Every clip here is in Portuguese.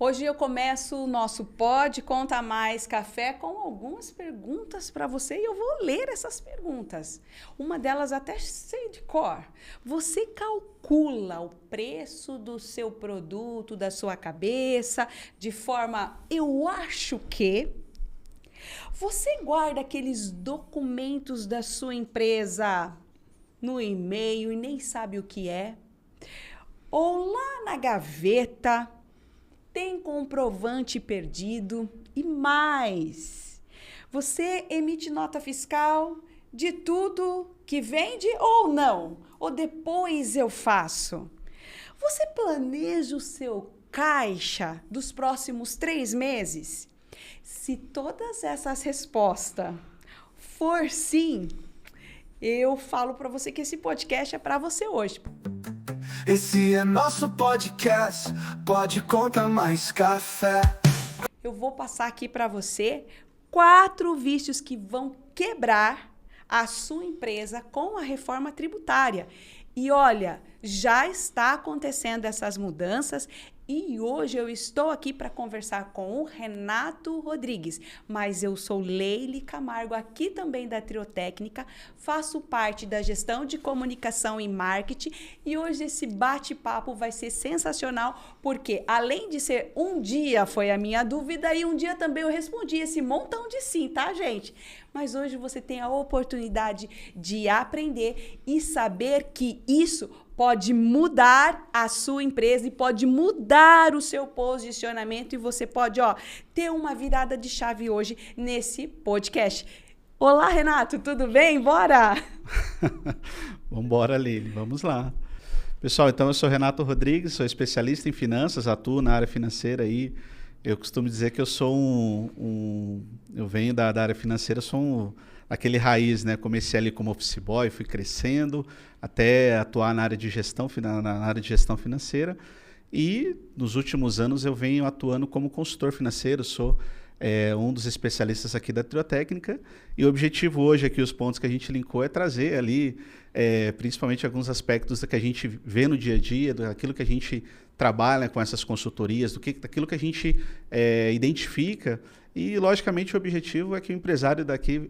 Hoje eu começo o nosso Pode Conta Mais Café com algumas perguntas para você e eu vou ler essas perguntas. Uma delas até sei de cor. Você calcula o preço do seu produto, da sua cabeça, de forma eu acho que... Você guarda aqueles documentos da sua empresa no e-mail e nem sabe o que é? Ou lá na gaveta tem comprovante perdido e mais? Você emite nota fiscal de tudo que vende ou não? Ou depois eu faço? Você planeja o seu caixa dos próximos 3 meses? Se todas essas respostas for sim, eu falo para você que esse podcast é para você hoje. Esse é nosso podcast, Pode Conta Mais Café. Eu vou passar aqui para você 4 vícios que vão quebrar a sua empresa com a reforma tributária. E olha, já está acontecendo essas mudanças e hoje eu estou aqui para conversar com o Renato Rodrigues, mas eu sou Leile Camargo, aqui também da Triotécnica, faço parte da gestão de comunicação e marketing e hoje esse bate-papo vai ser sensacional porque além de ser um dia foi a minha dúvida e um dia também eu respondi esse montão de sim, tá, gente? Mas hoje você tem a oportunidade de aprender e saber que isso pode mudar a sua empresa e pode mudar o seu posicionamento e você pode, ter uma virada de chave hoje nesse podcast. Olá, Renato, tudo bem? Bora! Vambora, Lili, vamos lá. Pessoal, então eu sou Renato Rodrigues, sou especialista em finanças, atuo na área financeira aí. Eu costumo dizer que eu sou eu venho da área financeira, sou aquele raiz, né? Comecei ali como office boy, fui crescendo até atuar na área de gestão, na área de gestão financeira. E nos últimos anos eu venho atuando como consultor financeiro, sou um dos especialistas aqui da Triotécnica. E o objetivo hoje aqui, os pontos que a gente linkou, é trazer ali, principalmente alguns aspectos que a gente vê no dia a dia, daquilo que a gente trabalha com essas consultorias, daquilo que a gente identifica. E, logicamente, o objetivo é que o empresário daqui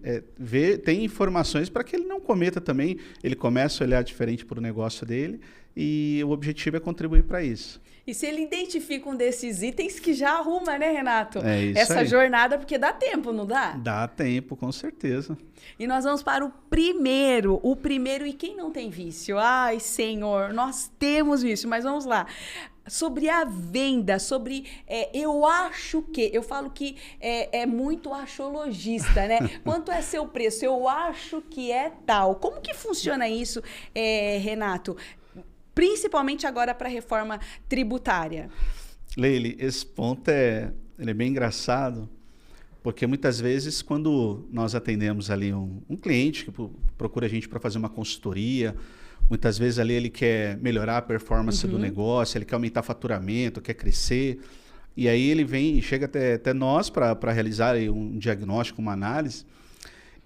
tenha informações para que ele não cometa também, ele comece a olhar diferente para o negócio dele e o objetivo é contribuir para isso. E se ele identifica um desses itens que já arruma, né, Renato? É isso essa aí. Jornada, porque dá tempo, não dá? Dá tempo, com certeza. E nós vamos para o primeiro e quem não tem vício? Ai, Senhor, nós temos vício, mas vamos lá. Sobre a venda, sobre eu acho que, eu falo que é muito achologista, né? Quanto é seu preço? Eu acho que é tal. Como que funciona isso, Renato? Principalmente agora para a reforma tributária. Leile, esse ponto ele é bem engraçado, porque muitas vezes quando nós atendemos ali um cliente que procura a gente para fazer uma consultoria, muitas vezes ali ele quer melhorar a performance do negócio, ele quer aumentar faturamento, quer crescer. E aí ele vem e chega até nós para realizar aí um diagnóstico, uma análise.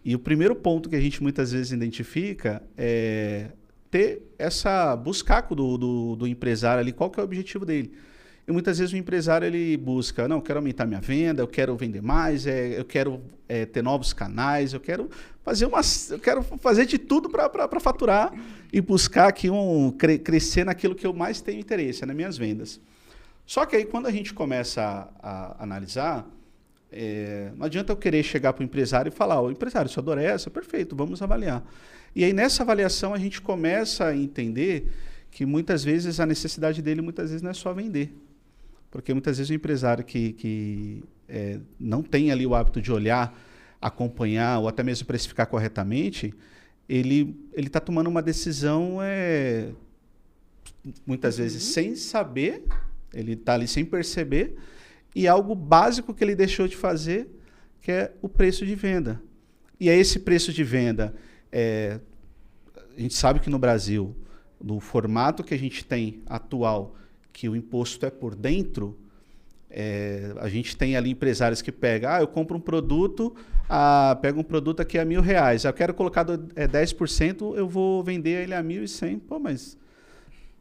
E o primeiro ponto que a gente muitas vezes identifica é buscar do empresário ali qual que é o objetivo dele. E muitas vezes o empresário ele busca, não, eu quero aumentar minha venda, eu quero vender mais, eu quero ter novos canais, eu quero fazer de tudo para faturar e buscar aqui crescer naquilo que eu mais tenho interesse, nas minhas vendas. Só que aí quando a gente começa a analisar, não adianta eu querer chegar para o empresário e falar, empresário, sua dor é essa? Perfeito, vamos avaliar. E aí nessa avaliação a gente começa a entender que muitas vezes a necessidade dele muitas vezes não é só vender. Porque muitas vezes o empresário que não tem ali o hábito de olhar, acompanhar ou até mesmo precificar corretamente, ele está tomando uma decisão muitas vezes sem saber, ele está ali sem perceber, e algo básico que ele deixou de fazer, que é o preço de venda. E é esse preço de venda, a gente sabe que no Brasil, no formato que a gente tem atual, que o imposto é por dentro, a gente tem ali empresários que pegam, eu compro um produto, pego um produto aqui a R$1.000, eu quero colocar 10%, eu vou vender ele a 1.100. Pô, mas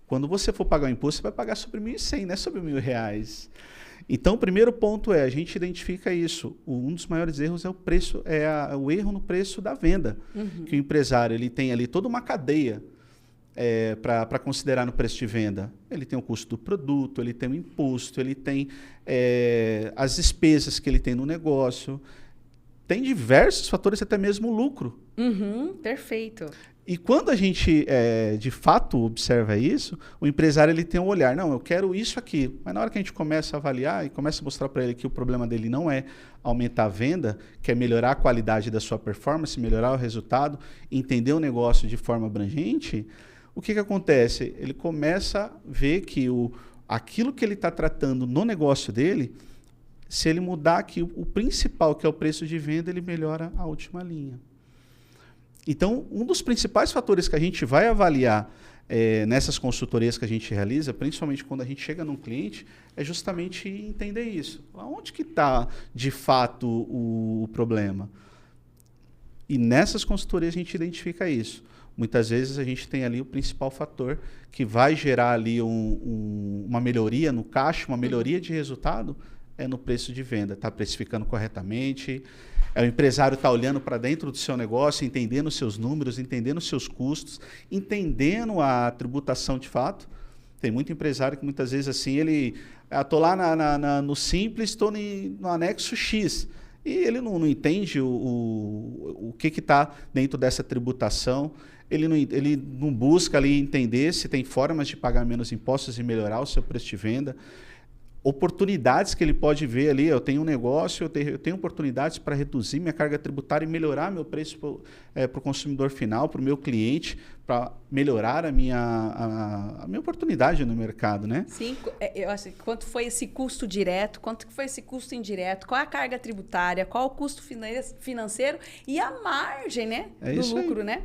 quando você for pagar o imposto, você vai pagar sobre 1.100, não é sobre R$1.000. Então, o primeiro ponto a gente identifica isso. Um dos maiores erros é o preço, o erro no preço da venda. Que o empresário ele tem ali toda uma cadeia para considerar no preço de venda. Ele tem o custo do produto, ele tem o imposto, ele tem as despesas que ele tem no negócio. Tem diversos fatores, até mesmo o lucro. Perfeito. E quando a gente, de fato, observa isso, o empresário ele tem um olhar, não, eu quero isso aqui. Mas na hora que a gente começa a avaliar e começa a mostrar para ele que o problema dele não é aumentar a venda, que é melhorar a qualidade da sua performance, melhorar o resultado, entender o negócio de forma abrangente, o que acontece? Ele começa a ver que aquilo que ele está tratando no negócio dele, se ele mudar aqui o principal, que é o preço de venda, ele melhora a última linha. Então, um dos principais fatores que a gente vai avaliar nessas consultorias que a gente realiza, principalmente quando a gente chega num cliente, é justamente entender isso. Onde que está, de fato, o problema? E nessas consultorias a gente identifica isso. Muitas vezes a gente tem ali o principal fator que vai gerar ali uma melhoria no caixa, uma melhoria de resultado, é no preço de venda. Está precificando corretamente, o empresário está olhando para dentro do seu negócio, entendendo os seus números, entendendo os seus custos, entendendo a tributação de fato. Tem muito empresário que muitas vezes assim, estou lá no Simples, estou no anexo X, e ele não entende o que está dentro dessa tributação, ele não busca ali entender se tem formas de pagar menos impostos e melhorar o seu preço de venda. Oportunidades que ele pode ver ali, eu tenho um negócio, eu tenho oportunidades para reduzir minha carga tributária e melhorar meu preço para o consumidor final, para o meu cliente, para melhorar a minha oportunidade no mercado, né? Sim, quanto foi esse custo direto, quanto foi esse custo indireto, qual a carga tributária, qual o custo financeiro e a margem, né, do lucro, né?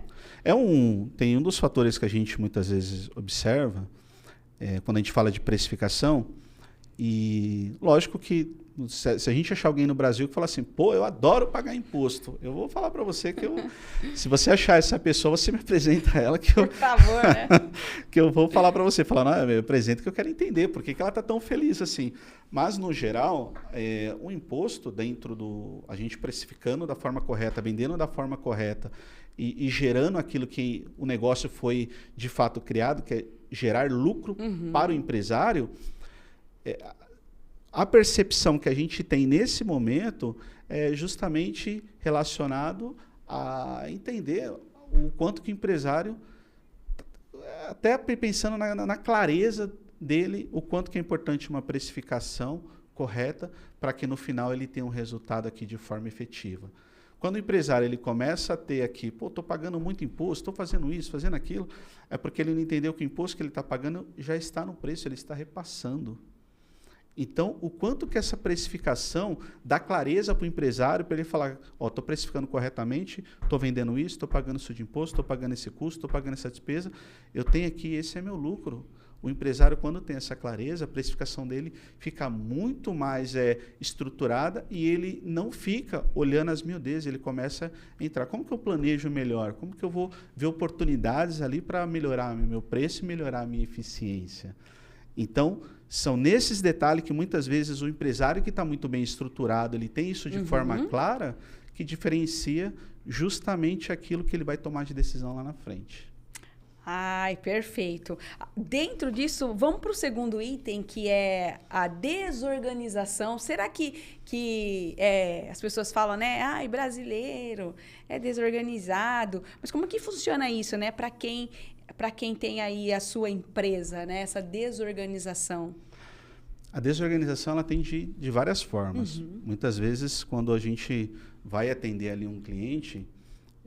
Tem um dos fatores que a gente muitas vezes observa, quando a gente fala de precificação. E lógico que se a gente achar alguém no Brasil que fala assim, pô, eu adoro pagar imposto, eu vou falar para você que se você achar essa pessoa, você me apresenta ela que por favor, né? que eu vou falar para você, falar, não, me apresenta que eu quero entender por que ela está tão feliz assim. Mas no geral, o imposto a gente precificando da forma correta, vendendo da forma correta e gerando aquilo que o negócio foi de fato criado, que é gerar lucro para o empresário. A percepção que a gente tem nesse momento é justamente relacionado a entender o quanto que o empresário, até pensando na clareza dele, o quanto que é importante uma precificação correta para que no final ele tenha um resultado aqui de forma efetiva. Quando o empresário ele começa a ter aqui, estou pagando muito imposto, estou fazendo isso, fazendo aquilo, é porque ele não entendeu que o imposto que ele está pagando já está no preço, ele está repassando. Então, o quanto que essa precificação dá clareza para o empresário, para ele falar, estou precificando corretamente, estou vendendo isso, estou pagando isso de imposto, estou pagando esse custo, estou pagando essa despesa, eu tenho aqui, esse é meu lucro. O empresário, quando tem essa clareza, a precificação dele fica muito mais estruturada e ele não fica olhando as miudezas, ele começa a entrar. Como que eu planejo melhor? Como que eu vou ver oportunidades ali para melhorar o meu preço e melhorar a minha eficiência? Então, são nesses detalhes que muitas vezes o empresário que está muito bem estruturado, ele tem isso de forma clara, que diferencia justamente aquilo que ele vai tomar de decisão lá na frente. Ai, perfeito. Dentro disso, vamos para o segundo item, que é a desorganização. Será que as pessoas falam, né? Ai, brasileiro é desorganizado. Mas como que funciona isso, né? Para quem tem aí a sua empresa, né? Essa desorganização. A desorganização ela tem de várias formas. Muitas vezes, quando a gente vai atender ali um cliente,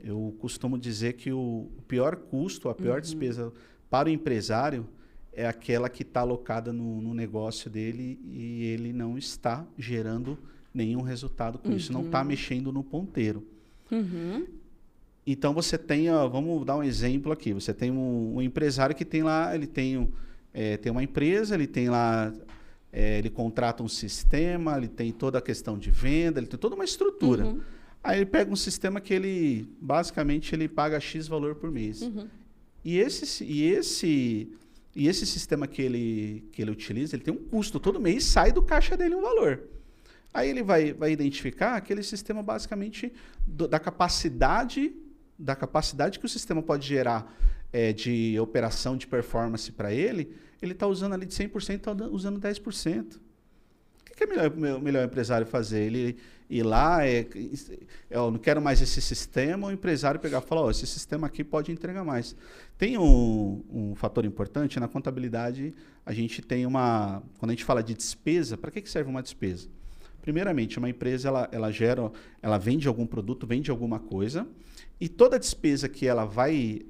eu costumo dizer que o pior custo, a pior despesa para o empresário é aquela que está alocada no negócio dele e ele não está gerando nenhum resultado com isso, não está mexendo no ponteiro. Então, você tem, vamos dar um exemplo aqui, você tem um empresário que tem lá, ele tem uma empresa, ele tem lá, ele contrata um sistema, ele tem toda a questão de venda, ele tem toda uma estrutura. Aí ele pega um sistema que basicamente ele paga X valor por mês. E E esse sistema que ele utiliza, ele tem um custo. Todo mês sai do caixa dele um valor. Aí ele vai identificar aquele sistema basicamente da capacidade que o sistema pode gerar de operação, de performance para ele está usando ali de 100%, está usando 10%. O que é melhor empresário fazer? Ele ir lá, eu não quero mais esse sistema, o empresário pegar e falar, esse sistema aqui pode entregar mais. Tem um fator importante, na contabilidade a gente tem quando a gente fala de despesa, para que serve uma despesa? Primeiramente, uma empresa ela vende algum produto, vende alguma coisa, e toda despesa que ela vai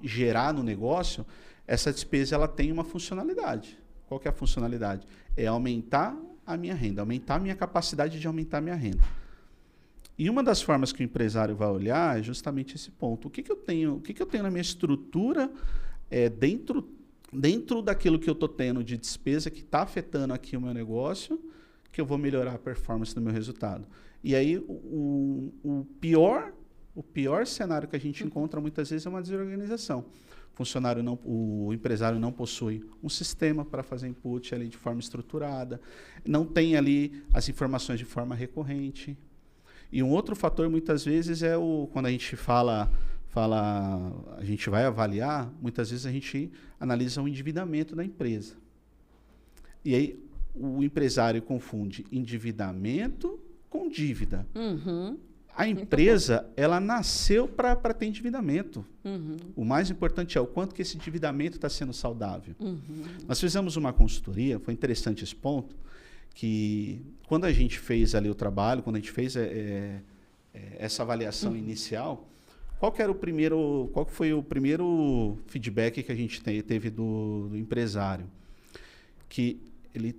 gerar no negócio, essa despesa ela tem uma funcionalidade. Qual que é a funcionalidade? É aumentar a minha renda, aumentar a minha capacidade de aumentar a minha renda. E uma das formas que o empresário vai olhar é justamente esse ponto. O que eu tenho na minha estrutura dentro daquilo que eu estou tendo de despesa que está afetando aqui o meu negócio, que eu vou melhorar a performance do meu resultado. E aí o pior cenário que a gente encontra muitas vezes é uma desorganização. O empresário não possui um sistema para fazer input ali de forma estruturada, não tem ali as informações de forma recorrente. E um outro fator muitas vezes é quando a gente a gente vai avaliar, muitas vezes a gente analisa o endividamento da empresa. E aí o empresário confunde endividamento com dívida. Uhum. A empresa, ela nasceu para ter endividamento. Uhum. O mais importante é o quanto que esse endividamento está sendo saudável. Uhum. Nós fizemos uma consultoria, foi interessante esse ponto, que quando a gente fez ali o trabalho, quando a gente fez essa avaliação inicial, qual foi o primeiro feedback que a gente teve do empresário? Que ele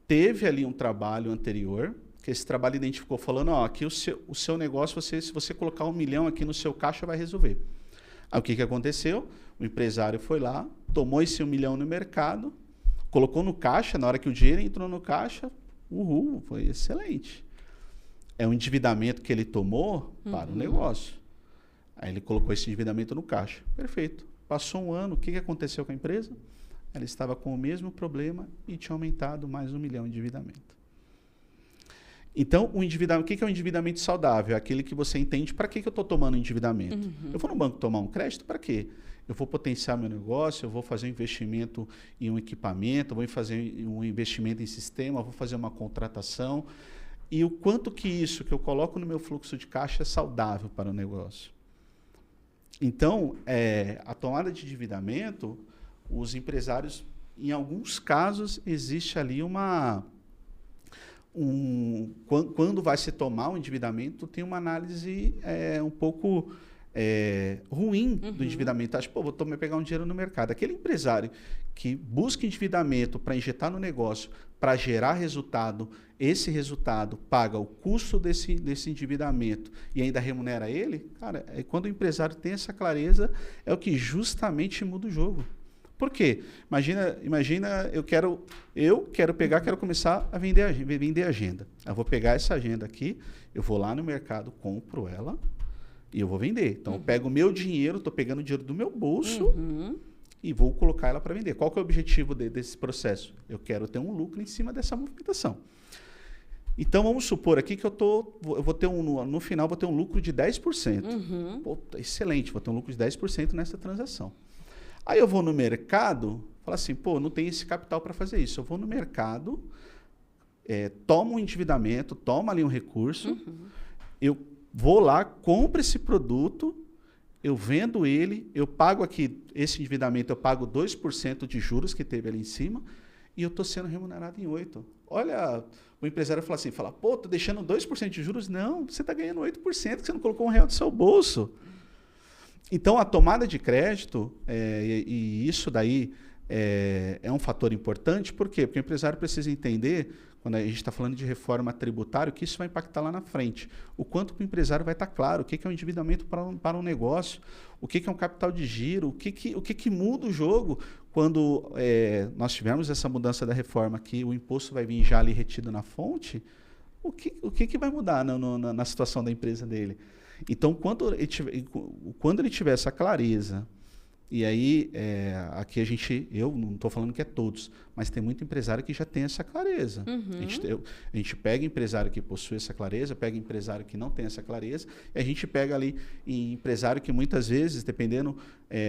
teve ali um trabalho anterior, que esse trabalho identificou falando, aqui o seu negócio, se você colocar 1 milhão aqui no seu caixa, vai resolver. Aí o que aconteceu? O empresário foi lá, tomou esse 1 milhão no mercado, colocou no caixa, na hora que o dinheiro entrou no caixa, foi excelente. É um endividamento que ele tomou para o negócio. Aí ele colocou esse endividamento no caixa. Perfeito. Passou um ano, o que aconteceu com a empresa? Ela estava com o mesmo problema e tinha aumentado mais 1 milhão de endividamento. Então, o que é um endividamento saudável? É aquele que você entende para que eu estou tomando endividamento. Uhum. Eu vou no banco tomar um crédito para quê? Eu vou potenciar meu negócio, eu vou fazer um investimento em um equipamento, eu vou fazer um investimento em sistema, eu vou fazer uma contratação. E o quanto que isso que eu coloco no meu fluxo de caixa é saudável para o negócio. Então, a tomada de endividamento, os empresários, em alguns casos, existe ali quando vai se tomar um endividamento, tem uma análise um pouco ruim do endividamento. Acho, vou pegar um dinheiro no mercado. Aquele empresário que busca endividamento para injetar no negócio, para gerar resultado, esse resultado paga o custo desse endividamento e ainda remunera ele, cara, quando o empresário tem essa clareza, é o que justamente muda o jogo. Por quê? Imagina eu quero começar a vender agenda. Eu vou pegar essa agenda aqui, eu vou lá no mercado, compro ela e eu vou vender. Então, eu pego o meu dinheiro, estou pegando o dinheiro do meu bolso e vou colocar ela para vender. Qual que é o objetivo desse processo? Eu quero ter um lucro em cima dessa movimentação. Então, vamos supor aqui que vou ter no final, vou ter um lucro de 10%. Pô, excelente, vou ter um lucro de 10% nessa transação. Aí eu vou no mercado, falo assim, não tem esse capital para fazer isso. Eu vou no mercado, tomo um endividamento, tomo ali um recurso, eu vou lá, compro esse produto, eu vendo ele, eu pago aqui, esse endividamento, eu pago 2% de juros que teve ali em cima, e eu estou sendo remunerado em 8%. Olha, o empresário fala assim, estou deixando 2% de juros? Não, você está ganhando 8%, que você não colocou R$1 do seu bolso. Então, a tomada de crédito, e isso daí é um fator importante, por quê? Porque o empresário precisa entender, quando a gente está falando de reforma tributária, que isso vai impactar lá na frente. O quanto que o empresário vai estar claro, o que é um endividamento para um negócio, o que é um capital de giro, o que muda o jogo quando nós tivermos essa mudança da reforma, que o imposto vai vir já ali retido na fonte, o que vai mudar na situação da empresa dele? Então, quando ele tiver essa clareza E aí, aqui eu não estou falando que é todos, mas tem muito empresário que já tem essa clareza. A gente pega empresário que possui essa clareza, pega empresário que não tem essa clareza, e a gente pega ali empresário que muitas vezes, dependendo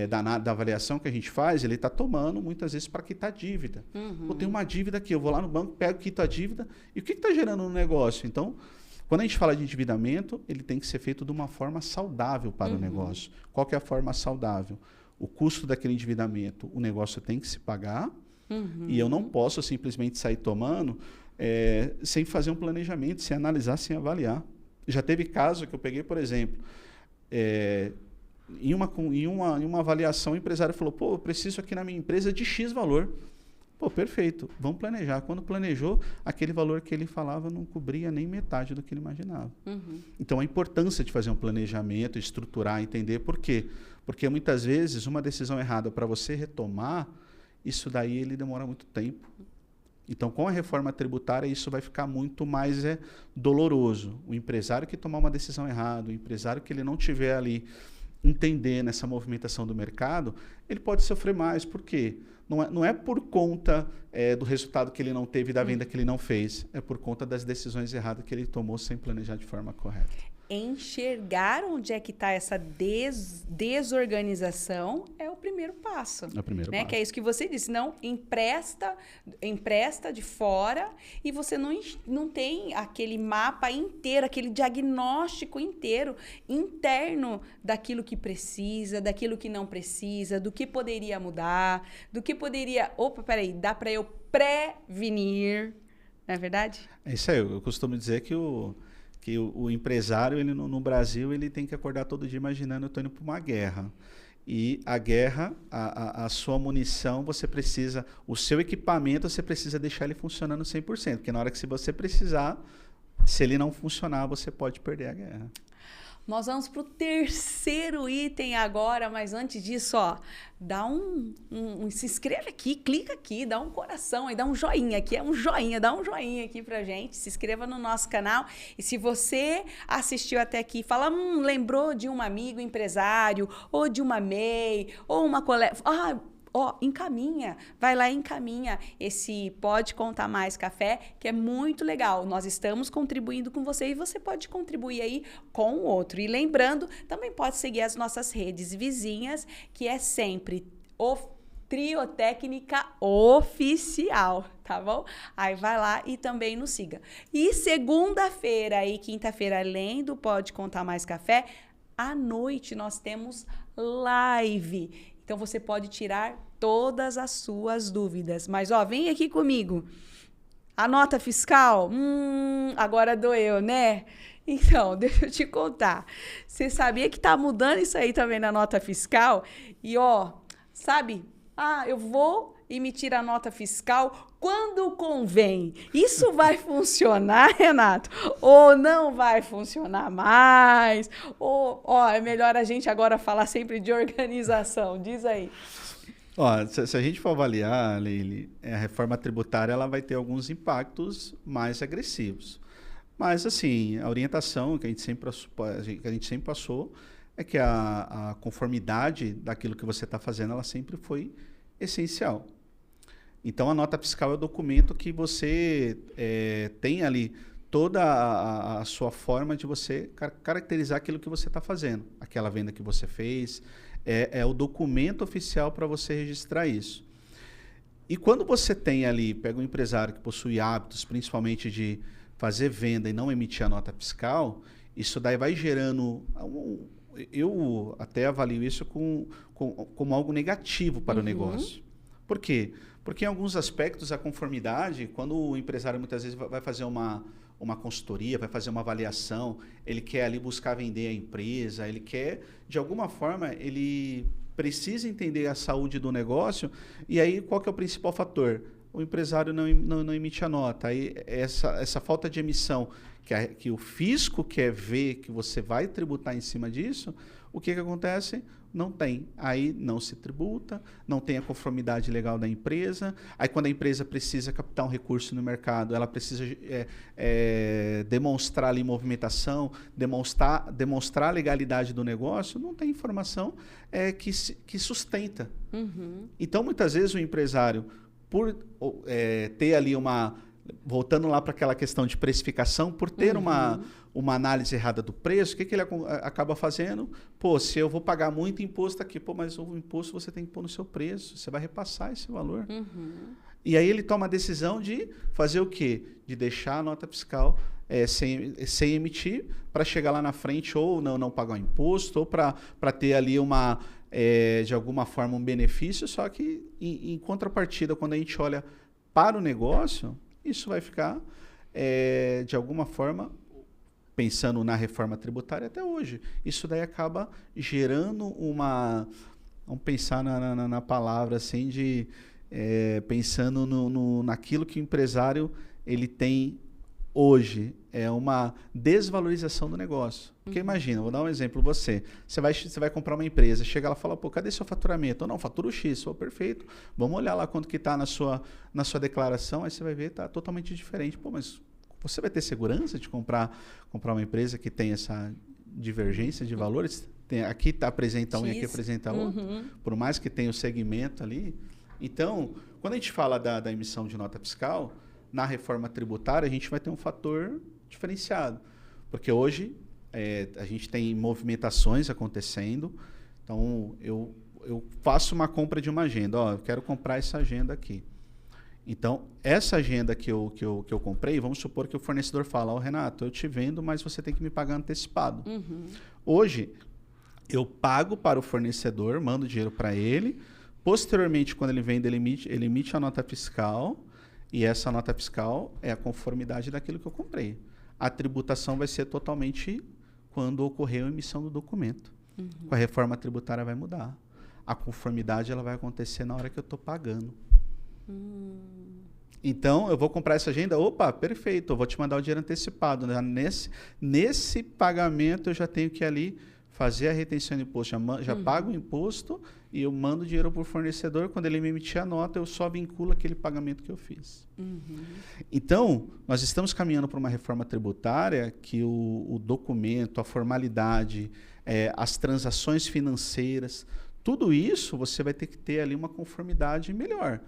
da avaliação que a gente faz, ele está tomando muitas vezes para quitar dívida. Eu tenho uma dívida aqui, eu vou lá no banco, pego, quito a dívida, e o que está gerando no negócio? Então, quando a gente fala de endividamento, ele tem que ser feito de uma forma saudável para o negócio. Qual que é a forma saudável? O custo daquele endividamento, o negócio tem que se pagar, e eu não posso simplesmente sair tomando sem fazer um planejamento, sem analisar, sem avaliar. Já teve caso que eu peguei, por exemplo, em uma avaliação, o empresário falou, pô, eu preciso aqui na minha empresa de X valor. Pô, perfeito, vamos planejar. Quando planejou, aquele valor que ele falava não cobria nem metade do que ele imaginava. Então, a importância de fazer um planejamento, estruturar, entender por quê. Porque muitas vezes uma decisão errada para você retomar, isso daí ele demora muito tempo. Então, com a reforma tributária, isso vai ficar muito mais doloroso. O empresário que tomar uma decisão errada, o empresário que ele não tiver ali entendendo essa movimentação do mercado, ele pode sofrer mais. Por quê? Não é por conta do resultado que ele não teve, da venda que ele não fez. É por conta das decisões erradas que ele tomou sem planejar de forma correta. Enxergar onde é que está essa desorganização é o primeiro passo. É o primeiro passo. Que é isso que você disse. Não empresta de fora e você não tem aquele mapa inteiro, aquele diagnóstico inteiro, interno daquilo que precisa, daquilo que não precisa, do que poderia mudar, do que poderia... Opa, peraí, dá para eu prevenir, não é verdade? É isso aí. Eu costumo dizer que o empresário, ele no Brasil, ele tem que acordar todo dia imaginando, eu estou indo para uma guerra. E a guerra, a sua munição, você precisa, o seu equipamento, você precisa deixar ele funcionando 100%. Porque na hora que você precisar, se ele não funcionar, você pode perder a guerra. Nós vamos para o terceiro item agora, mas antes disso, ó, dá se inscreve aqui, clica aqui, dá um coração aí, dá um joinha aqui, dá um joinha aqui pra gente, se inscreva no nosso canal. E se você assistiu até aqui, fala, lembrou de um amigo empresário, ou de uma MEI, ou uma colega, encaminha, vai lá e encaminha esse Pode Contar Mais Café, que é muito legal. Nós estamos contribuindo com você e você pode contribuir aí com o outro. E lembrando, também pode seguir as nossas redes vizinhas, que é sempre Triotécnica Oficial, tá bom? Aí vai lá e também nos siga. E segunda-feira e quinta-feira, além do Pode Contar Mais Café, à noite nós temos live. Então, você pode tirar todas as suas dúvidas. Mas, vem aqui comigo. A nota fiscal? Agora doeu, né? Então, deixa eu te contar. Você sabia que tá mudando isso aí também na nota fiscal? E, sabe? Eu vou emitir a nota fiscal quando convém. Isso vai funcionar, Renato? Ou não vai funcionar mais? Ou, é melhor a gente agora falar sempre de organização. Diz aí. Se a gente for avaliar, Leile, a reforma tributária ela vai ter alguns impactos mais agressivos. Mas, assim, a orientação que a gente sempre passou é que a conformidade daquilo que você está fazendo, ela sempre foi essencial. Então, a nota fiscal é o documento que você tem ali toda a sua forma de você caracterizar aquilo que você está fazendo. Aquela venda que você fez, é o documento oficial para você registrar isso. E quando você tem ali, pega um empresário que possui hábitos, principalmente de fazer venda e não emitir a nota fiscal, isso daí vai gerando... Eu até avalio isso como algo negativo para o negócio. Por quê? Porque em alguns aspectos a conformidade, quando o empresário muitas vezes vai fazer uma consultoria, vai fazer uma avaliação, ele quer ali buscar vender a empresa, ele quer, de alguma forma, ele precisa entender a saúde do negócio, e aí qual que é o principal fator? O empresário não emite a nota. Aí essa falta de emissão, que o fisco quer ver que você vai tributar em cima disso, o que acontece? Não tem. Aí não se tributa, não tem a conformidade legal da empresa. Aí quando a empresa precisa captar um recurso no mercado, ela precisa demonstrar ali movimentação, demonstrar a legalidade do negócio, não tem informação que sustenta. Então, muitas vezes, o empresário, por ter ali voltando lá para aquela questão de precificação, por ter uma análise errada do preço, o que ele acaba fazendo? Pô, se eu vou pagar muito imposto aqui, mas o imposto você tem que pôr no seu preço, você vai repassar esse valor. E aí ele toma a decisão de fazer o quê? De deixar a nota fiscal sem emitir, para chegar lá na frente ou não pagar o imposto, ou para ter ali de alguma forma um benefício, só que em contrapartida, quando a gente olha para o negócio, isso vai ficar, de alguma forma, pensando na reforma tributária até hoje. Isso daí acaba gerando vamos pensar na palavra assim, pensando naquilo que o empresário ele tem hoje, é uma desvalorização do negócio. Porque imagina, vou dar um exemplo, você vai comprar uma empresa, chega lá e fala, pô, cadê seu faturamento? Ou não, fatura o X, perfeito. Vamos olhar lá quanto que está na sua declaração, aí você vai ver, está totalmente diferente. Pô, mas você vai ter segurança de comprar uma empresa que tem essa divergência de valores? Aqui apresenta um e aqui apresenta outro, por mais que tenha o segmento ali. Então, quando a gente fala da emissão de nota fiscal, na reforma tributária, a gente vai ter um fator diferenciado. Porque hoje a gente tem movimentações acontecendo. Então, eu faço uma compra de uma agenda. Eu quero comprar essa agenda aqui. Então, essa agenda que eu comprei, vamos supor que o fornecedor fala, Renato, eu te vendo, mas você tem que me pagar antecipado. Hoje, eu pago para o fornecedor, mando dinheiro para ele. Posteriormente, quando ele vende, ele emite a nota fiscal. E essa nota fiscal é a conformidade daquilo que eu comprei. A tributação vai ser totalmente quando ocorrer a emissão do documento. Com a reforma tributária vai mudar. A conformidade ela vai acontecer na hora que eu estou pagando. Então, eu vou comprar essa agenda, opa, perfeito, eu vou te mandar o dinheiro antecipado. Nesse pagamento, eu já tenho que ali fazer a retenção de imposto, já pago o imposto e eu mando o dinheiro para o fornecedor. Quando ele me emitir a nota, eu só vinculo aquele pagamento que eu fiz. Então, nós estamos caminhando para uma reforma tributária que o documento, a formalidade, as transações financeiras, tudo isso você vai ter que ter ali uma conformidade melhor.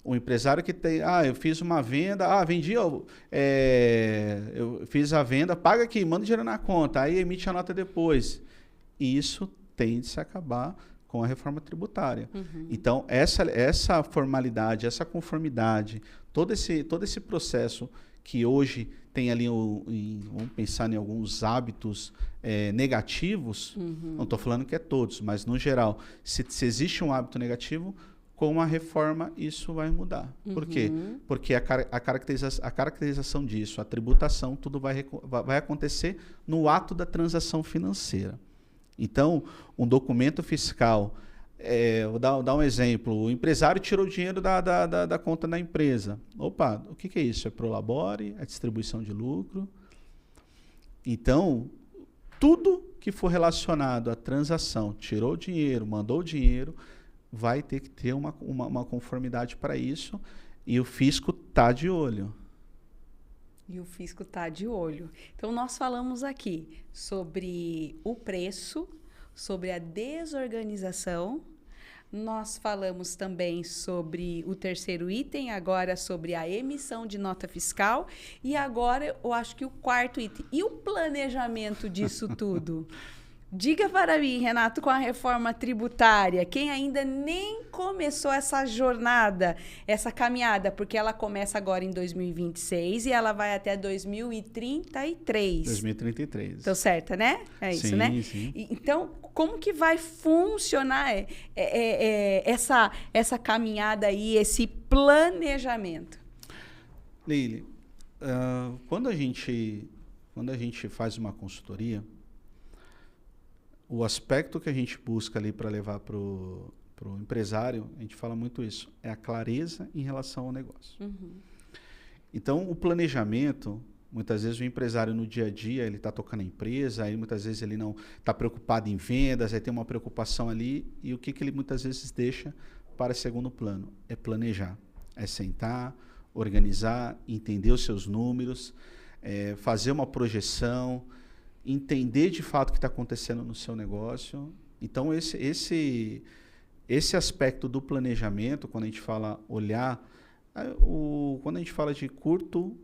O empresário que tem, eu fiz uma venda, vendi, eu fiz a venda, paga aqui, manda o dinheiro na conta, aí emite a nota depois. E isso tende a se acabar com a reforma tributária. Então, essa formalidade, essa conformidade, todo esse processo que hoje tem ali, vamos pensar em alguns hábitos negativos, não estou falando que é todos, mas no geral, se existe um hábito negativo, com a reforma isso vai mudar. Por quê? Porque a caracterização disso, a tributação, tudo vai acontecer no ato da transação financeira. Então, um documento fiscal, vou dar um exemplo, o empresário tirou o dinheiro da conta da empresa. Opa, o que é isso? É prolabore, é distribuição de lucro. Então, tudo que for relacionado à transação, tirou o dinheiro, mandou o dinheiro, vai ter que ter uma conformidade para isso e o fisco está de olho. E o fisco está de olho. Então, nós falamos aqui sobre o preço, sobre a desorganização. Nós falamos também sobre o terceiro item, agora sobre a emissão de nota fiscal. E agora, eu acho que o quarto item. E o planejamento disso tudo? Diga para mim, Renato, com a reforma tributária, quem ainda nem começou essa jornada, essa caminhada, porque ela começa agora em 2026 e ela vai até 2033. 2033. Estou certa, né? É isso, né? Sim. Então, como que vai funcionar essa caminhada aí, esse planejamento? Leile, quando a gente faz uma consultoria, o aspecto que a gente busca ali para levar para o empresário, a gente fala muito isso, é a clareza em relação ao negócio. Então, o planejamento, Muitas vezes o empresário no dia a dia, ele está tocando a empresa, aí muitas vezes ele não está preocupado em vendas, aí tem uma preocupação ali, e o que ele muitas vezes deixa para segundo plano? É planejar, é sentar, organizar, entender os seus números, fazer uma projeção, entender de fato o que está acontecendo no seu negócio. Então, esse aspecto do planejamento, quando a gente fala olhar, quando a gente fala de curto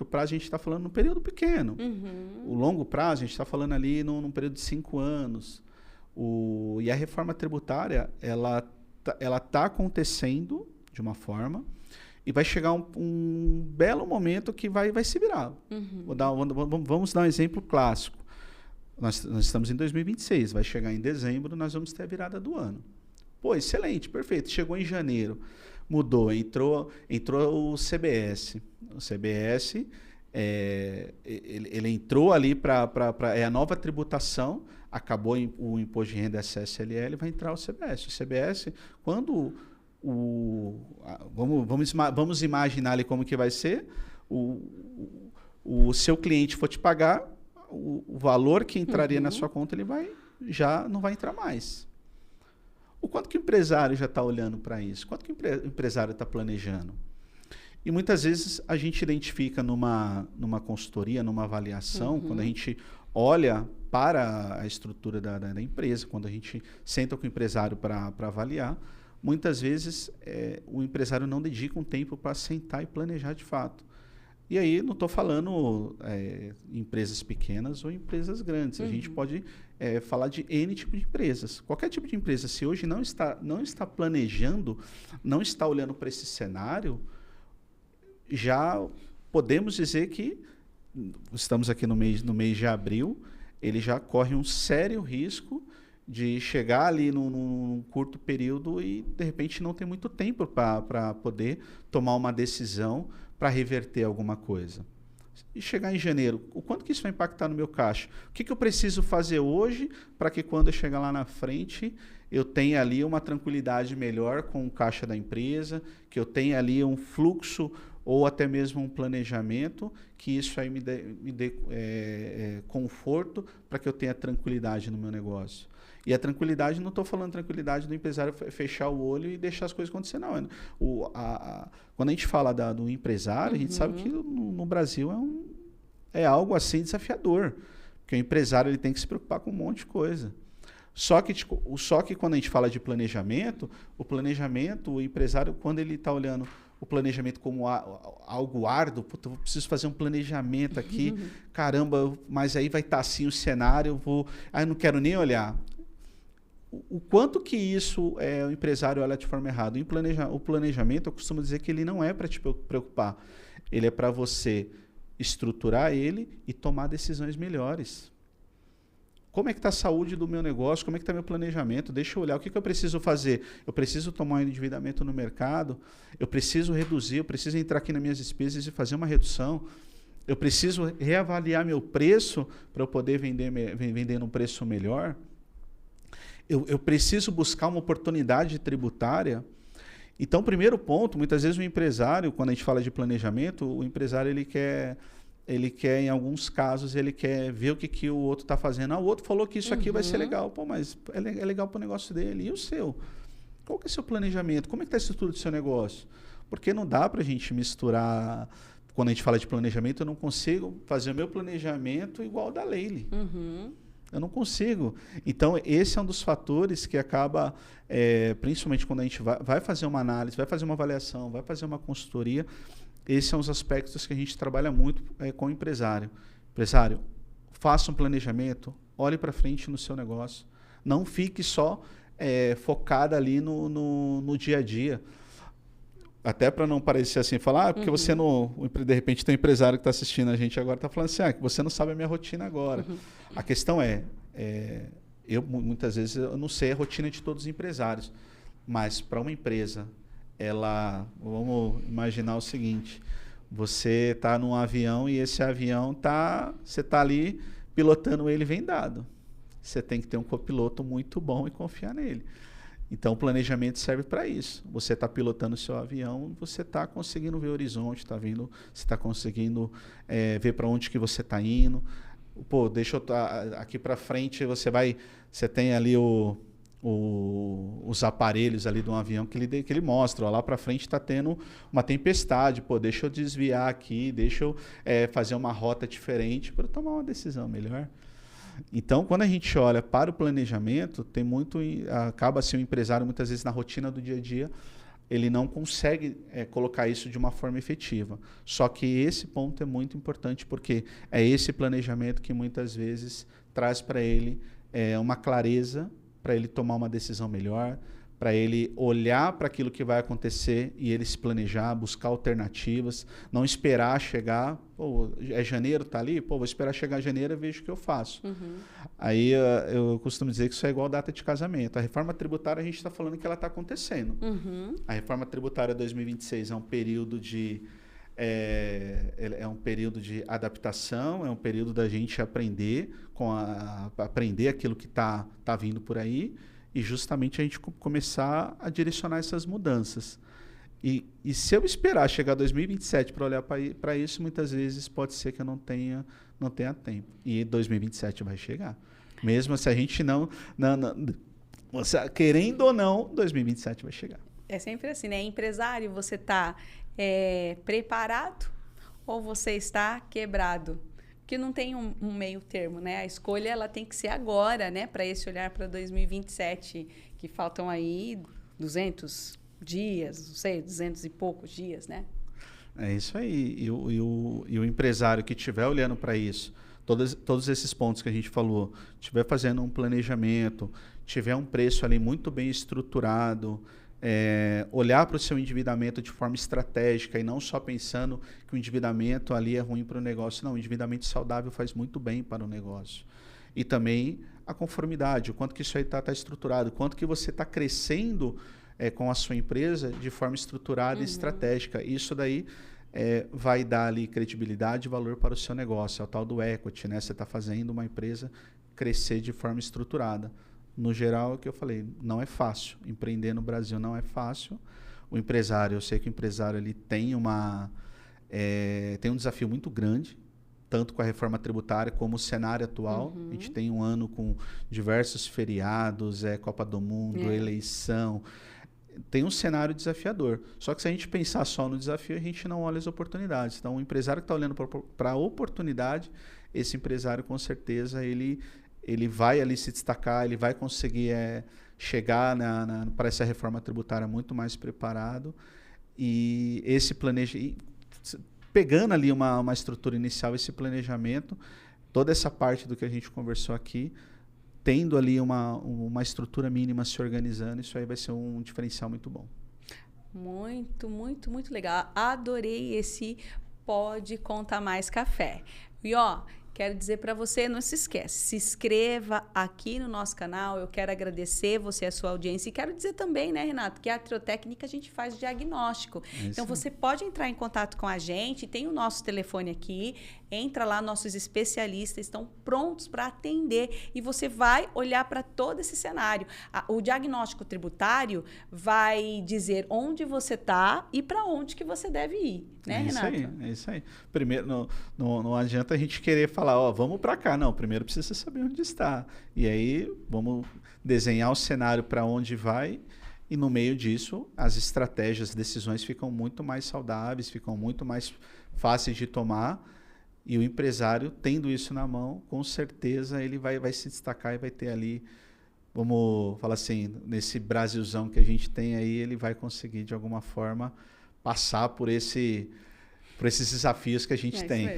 prazo, a gente está falando num período pequeno. O longo prazo, a gente está falando ali num período de 5 anos. E a reforma tributária, ela está acontecendo de uma forma e vai chegar um belo momento que vai se virar. Vamos dar um exemplo clássico. Nós estamos em 2026, vai chegar em dezembro, nós vamos ter a virada do ano. Pô, excelente, perfeito. Chegou em janeiro, mudou, entrou o CBS. O CBS, ele entrou ali para a nova tributação, acabou o imposto de renda SSLL, vai entrar o CBS. O CBS, quando vamos imaginar ali como que vai ser, o seu cliente for te pagar, o valor que entraria na sua conta, ele já não vai entrar mais. O quanto que o empresário já está olhando para isso? Quanto que o empresário está planejando? E muitas vezes a gente identifica numa consultoria, numa avaliação, quando a gente olha para a estrutura da empresa, quando a gente senta com o empresário para avaliar, muitas vezes o empresário não dedica um tempo para sentar e planejar de fato. E aí não estou falando empresas pequenas ou empresas grandes. A gente pode falar de N tipo de empresas. Qualquer tipo de empresa, se hoje não está planejando, não está olhando para esse cenário, já podemos dizer que estamos aqui no mês de abril, ele já corre um sério risco de chegar ali num curto período e, de repente, não ter muito tempo para poder tomar uma decisão para reverter alguma coisa. E chegar em janeiro, o quanto que isso vai impactar no meu caixa? O que eu preciso fazer hoje para que quando eu chegar lá na frente eu tenha ali uma tranquilidade melhor com o caixa da empresa, que eu tenha ali um fluxo ou até mesmo um planejamento, que isso aí me dê conforto para que eu tenha tranquilidade no meu negócio. E a tranquilidade, não estou falando tranquilidade do empresário fechar o olho e deixar as coisas acontecer, não. Quando a gente fala do empresário, a gente sabe que no Brasil é algo assim desafiador. Porque o empresário ele tem que se preocupar com um monte de coisa. Só que quando a gente fala de planejamento, o empresário, quando ele está olhando o planejamento como algo árduo, eu preciso fazer um planejamento aqui, caramba, mas aí vai estar assim o cenário, eu não quero nem olhar. O quanto que isso o empresário olha de forma errada? O planejamento, eu costumo dizer que ele não é para te preocupar. Ele é para você estruturar ele e tomar decisões melhores. Como é que está a saúde do meu negócio? Como é que está meu planejamento? Deixa eu olhar. O que eu preciso fazer? Eu preciso tomar um endividamento no mercado? Eu preciso reduzir? Eu preciso entrar aqui nas minhas despesas e fazer uma redução? Eu preciso reavaliar meu preço para eu poder vender num preço melhor? Eu preciso buscar uma oportunidade tributária. Então, primeiro ponto, muitas vezes o empresário, quando a gente fala de planejamento, o empresário ele quer, em alguns casos, ele quer ver o que o outro está fazendo. O outro falou que isso aqui vai ser legal. Pô, mas é legal para o negócio dele. E o seu? Qual que é o seu planejamento? Como é que está a estrutura do seu negócio? Porque não dá para a gente misturar. Quando a gente fala de planejamento, eu não consigo fazer o meu planejamento igual ao da Leile. Eu não consigo. Então, esse é um dos fatores que acaba, principalmente quando a gente vai fazer uma análise, vai fazer uma avaliação, vai fazer uma consultoria, esses são os aspectos que a gente trabalha muito com o empresário. Empresário, faça um planejamento, olhe para frente no seu negócio. Não fique só focado ali no dia a dia. Até para não parecer assim, falar, porque você não... De repente tem um empresário que está assistindo a gente agora, está falando assim, que você não sabe a minha rotina agora. A questão eu muitas vezes eu não sei a rotina de todos os empresários, mas para uma empresa, vamos imaginar o seguinte, você está num avião e esse avião você está ali pilotando ele vendado. Você tem que ter um copiloto muito bom e confiar nele. Então, o planejamento serve para isso. Você está pilotando o seu avião, você está conseguindo ver o horizonte, você está conseguindo ver para onde que você está indo. Pô, deixa eu aqui para frente, você tem ali os aparelhos ali de um avião que ele mostra, ó, lá para frente está tendo uma tempestade, pô, deixa eu desviar aqui, deixa eu fazer uma rota diferente para tomar uma decisão melhor. Então, quando a gente olha para o planejamento, acaba assim, o empresário muitas vezes na rotina do dia a dia, ele não consegue colocar isso de uma forma efetiva. Só que esse ponto é muito importante, porque é esse planejamento que muitas vezes traz para ele uma clareza, para ele tomar uma decisão melhor, para ele olhar para aquilo que vai acontecer e ele se planejar, buscar alternativas, não esperar chegar, pô, é janeiro, tá ali, pô, vou esperar chegar janeiro e vejo o que eu faço. Aí eu costumo dizer que isso é igual data de casamento. A reforma tributária, a gente está falando que ela está acontecendo. A reforma tributária 2026 é um período de adaptação, é um período da gente aprender aprender aquilo que está vindo por aí, e justamente a gente começar a direcionar essas mudanças. E se eu esperar chegar 2027 para olhar para isso, muitas vezes pode ser que eu não tenha tempo. E 2027 vai chegar. Mesmo se a gente querendo ou não, 2027 vai chegar. É sempre assim, né? Empresário, você está preparado ou você está quebrado? Porque não tem um meio termo, né? A escolha ela tem que ser agora, né? Para esse olhar para 2027, que faltam aí 200 dias, não sei, 200 e poucos dias, né? É isso aí. E o empresário que estiver olhando para isso, todos esses pontos que a gente falou, estiver fazendo um planejamento, tiver um preço ali muito bem estruturado, olhar para o seu endividamento de forma estratégica e não só pensando que o endividamento ali é ruim para o negócio. Não, o endividamento saudável faz muito bem para o negócio. E também a conformidade, o quanto que isso aí está estruturado, o quanto que você está crescendo com a sua empresa de forma estruturada e estratégica. Isso daí vai dar ali credibilidade e valor para o seu negócio. É o tal do equity, né? Você está fazendo uma empresa crescer de forma estruturada. No geral, é o que eu falei, não é fácil. Empreender no Brasil não é fácil. Eu sei que o empresário ele tem um desafio muito grande, tanto com a reforma tributária como o cenário atual. A gente tem um ano com diversos feriados, Copa do Mundo, eleição. Tem um cenário desafiador. Só que se a gente pensar só no desafio, a gente não olha as oportunidades. Então, o empresário que está olhando para a oportunidade, esse empresário, com certeza, ele vai ali se destacar, ele vai conseguir chegar para essa reforma tributária muito mais preparado. E esse pegando ali uma estrutura inicial, esse planejamento, toda essa parte do que a gente conversou aqui, tendo ali uma estrutura mínima se organizando, isso aí vai ser um diferencial muito bom. Muito, muito, muito legal. Adorei esse Pode Contar Mais Café. E quero dizer para você, não se esquece, se inscreva aqui no nosso canal. Eu quero agradecer você, a sua audiência. E quero dizer também, né, Renato, que a Atrotécnica a gente faz diagnóstico. Então, você pode entrar em contato com a gente, tem o nosso telefone aqui, entra lá, nossos especialistas estão prontos para atender e você vai olhar para todo esse cenário. O diagnóstico tributário vai dizer onde você está e para onde que você deve ir, né, Renato? É isso aí. Primeiro, não adianta a gente querer falar, vamos para cá. Não, primeiro precisa saber onde está. E aí, vamos desenhar o cenário para onde vai e no meio disso, as estratégias, as decisões ficam muito mais saudáveis, ficam muito mais fáceis de tomar. E o empresário, tendo isso na mão, com certeza ele vai se destacar e vai ter ali, vamos falar assim, nesse Brasilzão que a gente tem aí, ele vai conseguir, de alguma forma, passar por esses desafios que a gente tem.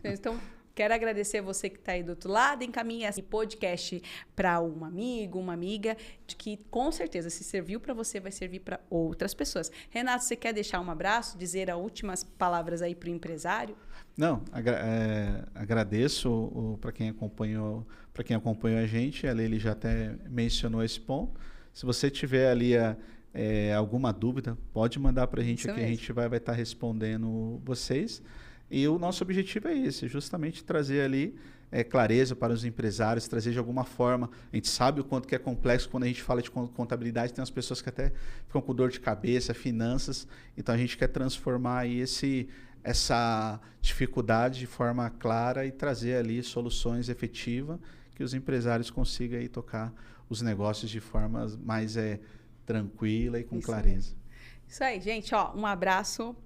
Então, quero agradecer você que está aí do outro lado. Encaminhe esse podcast para um amigo, uma amiga, de que com certeza, se serviu para você, vai servir para outras pessoas. Renato, você quer deixar um abraço, dizer as últimas palavras aí para o empresário? Não, agradeço para quem acompanhou a gente. Ele já até mencionou esse ponto. Se você tiver ali alguma dúvida, pode mandar para a gente aqui, a gente vai estar respondendo vocês. E o nosso objetivo é esse, justamente trazer ali clareza para os empresários, trazer de alguma forma. A gente sabe o quanto que é complexo quando a gente fala de contabilidade, tem umas pessoas que até ficam com dor de cabeça, finanças, então a gente quer transformar aí essa dificuldade de forma clara e trazer ali soluções efetivas que os empresários consigam aí tocar os negócios de forma mais tranquila e com clareza. Isso aí, gente. Ó, um abraço.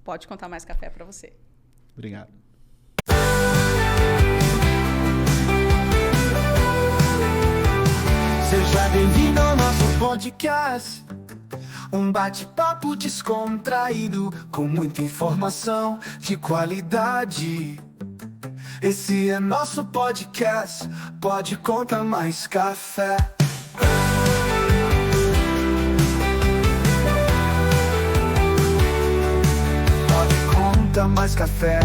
Pode contar mais café para você. Obrigado. Seja bem-vindo ao nosso podcast. Um bate-papo descontraído, com muita informação de qualidade. Esse é nosso podcast, Pode Contar Mais Café. Pode Contar Mais Café.